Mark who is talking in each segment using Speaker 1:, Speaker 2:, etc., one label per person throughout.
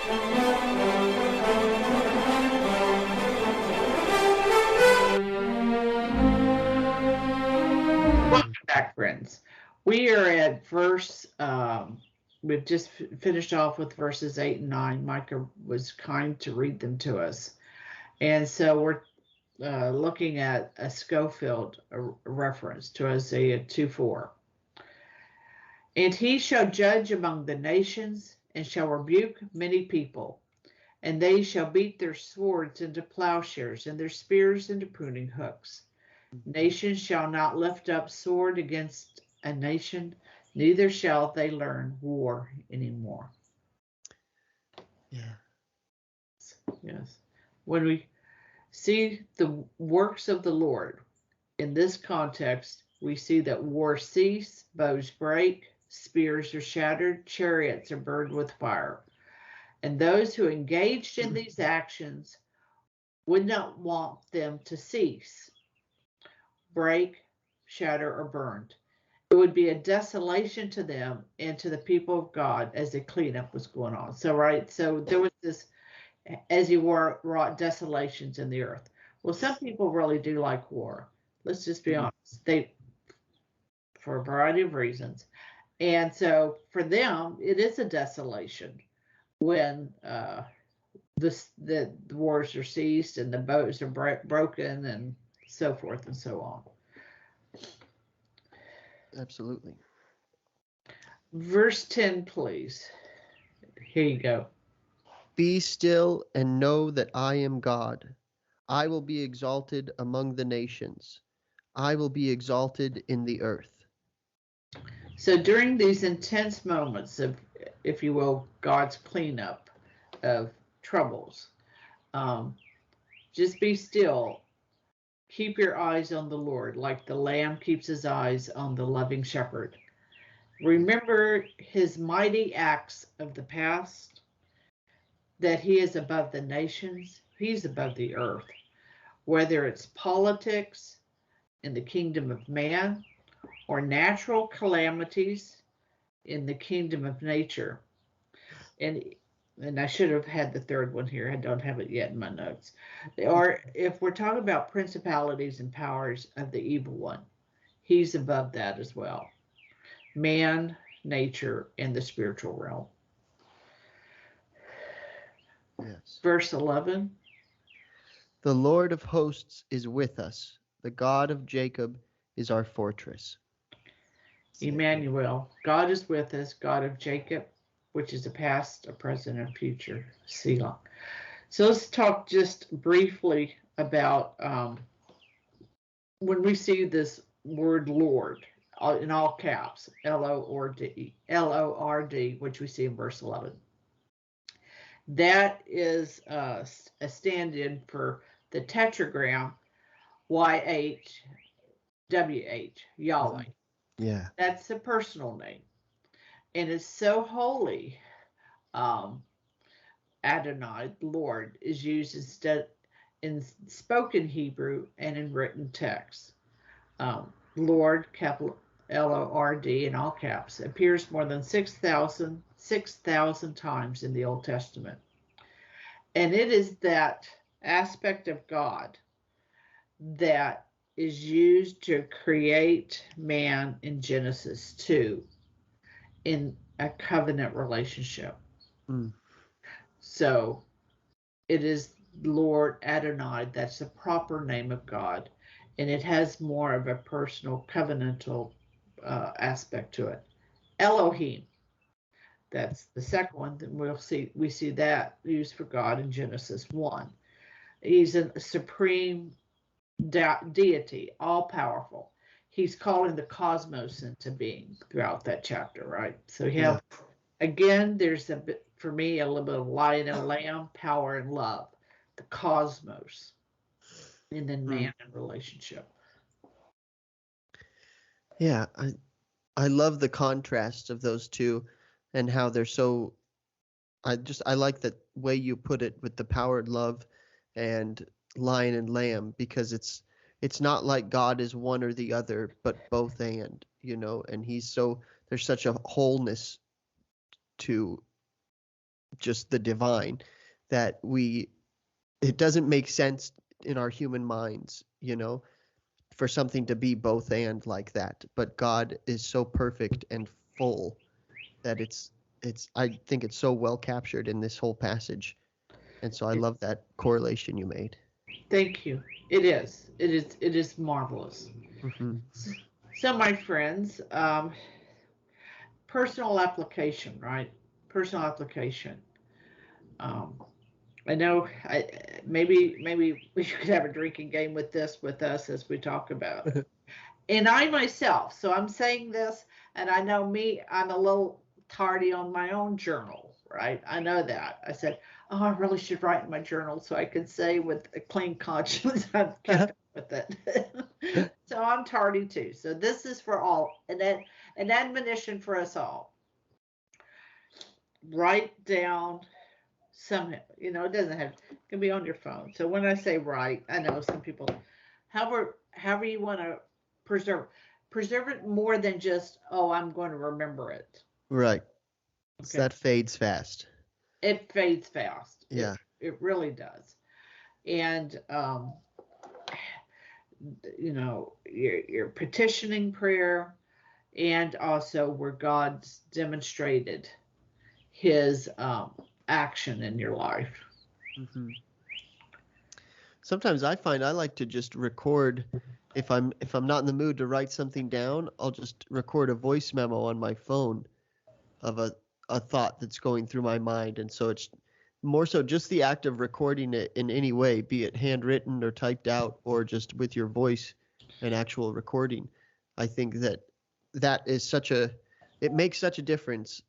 Speaker 1: Welcome back, friends. We are at we've just finished off with verses 8 and 9. Micah was kind to read them to us. And so we're looking at a Schofield reference to Isaiah 2:4. And he shall judge among the nations and shall rebuke many people. And they shall beat their swords into plowshares and their spears into pruning hooks. Nation shall not lift up sword against a nation, neither shall they learn war anymore.
Speaker 2: Yeah.
Speaker 1: Yes. When we see the works of the Lord in this context, we see that war cease, bows break, spears are shattered, chariots are burned with fire. And those who engaged in these actions would not want them to cease, break, shatter, or burned. It would be a desolation to them and to the people of God as the cleanup was going on. So there was this, as he wrought desolations in the earth. Well, some people really do like war. Let's just be honest. For a variety of reasons. And so for them, it is a desolation when the wars are ceased and the bows are broken and so forth and so on.
Speaker 2: Absolutely.
Speaker 1: Verse 10, please. Here you go.
Speaker 2: Be still and know that I am God. I will be exalted among the nations. I will be exalted in the earth.
Speaker 1: So during these intense moments of, if you will, God's cleanup of troubles, just be still. Keep your eyes on the Lord, like the lamb keeps his eyes on the loving shepherd. Remember his mighty acts of the past, that he is above the nations, he's above the earth, whether it's politics in the kingdom of man or natural calamities in the kingdom of nature. And I should have had the third one here. I don't have it yet in my notes. Or if we're talking about principalities and powers of the evil one, he's above that as well. Man, nature, and the spiritual realm.
Speaker 2: Yes.
Speaker 1: Verse 11.
Speaker 2: The Lord of hosts is with us. The God of Jacob is our fortress.
Speaker 1: Emmanuel, God is with us, God of Jacob, which is a past, a present, and future. Selah. So let's talk just briefly about when we see this word Lord in all caps, L-O-R-D, which we see in verse 11. That is a stand-in for the tetragram YHWH, Yahweh.
Speaker 2: Yeah.
Speaker 1: That's a personal name. And it's so holy. Adonai, Lord, is used instead in spoken Hebrew and in written text. Lord, capital L-O-R-D in all caps, appears more than 6,000 times in the Old Testament. And it is that aspect of God that is used to create man in Genesis 2 in a covenant relationship. So it is Lord Adonai, that's the proper name of God, and it has more of a personal covenantal aspect to it. Elohim, that's the second one that we see that used for God in Genesis 1. He's a supreme deity, all powerful. He's calling the cosmos into being throughout that chapter, right? So you have, again, there's a bit, for me, a little bit of lion and lamb, power and love, the cosmos, and then man and relationship.
Speaker 2: Yeah, I love the contrast of those two and how they're so, I like the way you put it with the power and love and lion and lamb, because it's not like God is one or the other, but both and, and there's such a wholeness to just the divine, that it doesn't make sense in our human minds, for something to be both and like that. But God is so perfect and full that I think it's so well captured in this whole passage. And so I love that correlation you made.
Speaker 1: Thank you. It is. It is marvelous.
Speaker 2: Hmm.
Speaker 1: So, my friends, personal application, right? Personal application. Um, I know. Maybe we could have a drinking game with us as we talk about it. And I myself. So I'm saying this, and I know me. I'm a little tardy on my own journal, right? I know that. I said, oh, I really should write in my journal so I could say with a clean conscience I've kept up with it. So I'm tardy too. So this is for all, and then an admonition for us all. Write down some, it doesn't have, it can be on your phone. So when I say write, I know some people, however you want to preserve it more than just, oh, I'm going to remember it.
Speaker 2: Right. So
Speaker 1: Okay.
Speaker 2: that fades fast.
Speaker 1: It fades fast.
Speaker 2: Yeah.
Speaker 1: It really does. And your petitioning prayer, and also where God's demonstrated his action in your life.
Speaker 2: Hmm. Sometimes I find I like to just record, if I'm not in the mood to write something down, I'll just record a voice memo on my phone of a thought that's going through my mind. And so it's more so just the act of recording it in any way, be it handwritten or typed out or just with your voice, an actual recording. I think that is it makes such a difference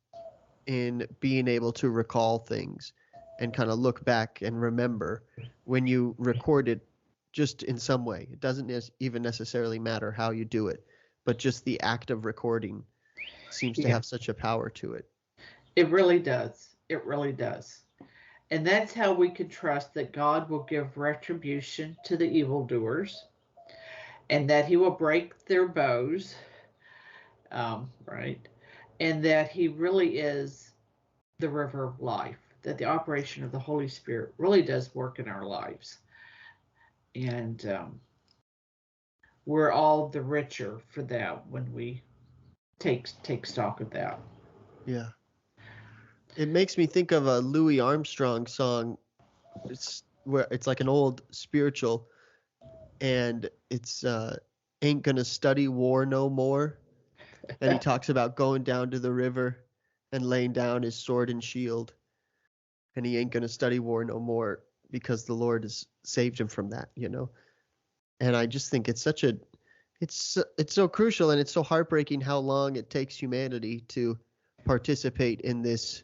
Speaker 2: in being able to recall things and kind of look back and remember when you record it just in some way. It doesn't even necessarily matter how you do it, but just the act of recording seems to have such a power to it.
Speaker 1: It really does. It really does. And that's how we can trust that God will give retribution to the evildoers and that he will break their bows, right? And that he really is the river of life, that the operation of the Holy Spirit really does work in our lives. And we're all the richer for that when we take stock of that.
Speaker 2: Yeah. It makes me think of a Louis Armstrong song. It's like an old spiritual, and it's ain't gonna study war no more. And he talks about going down to the river and laying down his sword and shield. And he ain't gonna study war no more because the Lord has saved him from that, And I just think it's so crucial, and it's so heartbreaking how long it takes humanity to participate in this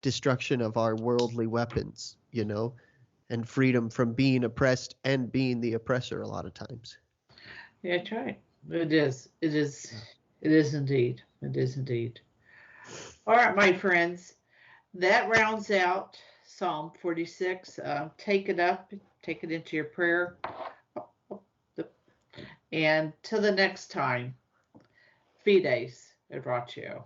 Speaker 2: destruction of our worldly weapons, and freedom from being oppressed and being the oppressor a lot of times.
Speaker 1: Yeah, that's right. It is. It is. It is indeed. It is indeed. All right, my friends. That rounds out Psalm 46. Take it up. Take it into your prayer. And till the next time, Fides et Ratio.